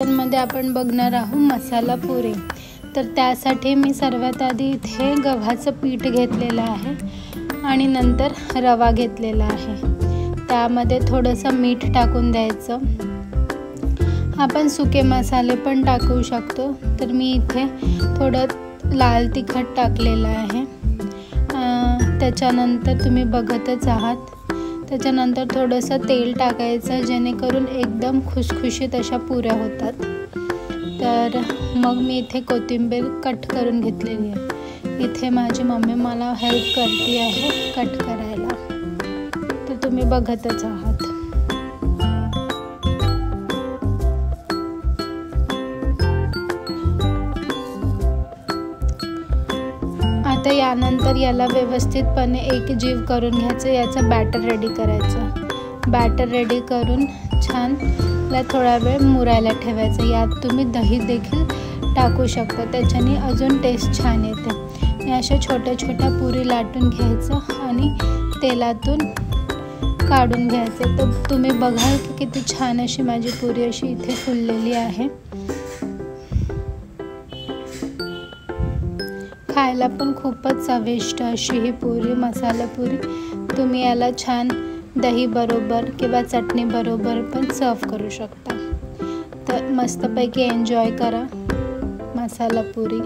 मध्ये आपण बघणार आहोत मसाला पुरी। तर त्यासाठी मी सर्वात आधी इथे गव्हाचं पीठ घेतलेलं आहे आणि नंतर रवा घेतलेला आहे। त्यामध्ये थोडंसं मीठ टाकून द्यायचं। आपण सुके मसाले पण टाकू शकतो। तर मी इथे थोडं लाल तिखट टाकलेलं आहे। त्याच्यानंतर तुम्ही बघतच आहात। त्याच्यानंतर थोडंसं तेल टाकायचं जेणेकरून एकदम खुसखुशीत अशा पुऱ्या होतात। तर मग मी इथे कोथिंबीर कट करून घेतलेली आहे। इथे माझी मम्मी मला हेल्प करते आहे कट करायला। तर तुम्ही बघतच आहात। आता यानंतर याला व्यवस्थितपणे एक जीव करून घ्यायचं। याचं बॅटर रेडी करायचं। बॅटर रेडी करून छान थोडा वेळ मुरायला ठेवायचं। यात तुम्ही दही देखील टाकू शकता, त्याच्याने अजून टेस्ट छान येते। या अशा छोट्या छोट्या पुरी लाटून घ्यायचं आणि तेलातून काढून घ्यायचं। तर तुम्ही बघाल की किती छान अशी माझी पुरी अशी इथे फुललेली आहे। खायला पण खूपच चविष्ट अशी ही पुरी, मसाला पुरी। तुम्ही याला छान दही बरोबर किंवा चटणी बरोबर पण सर्व करू शकता। तर मस्तपैकी एन्जॉय करा मसाला पुरी।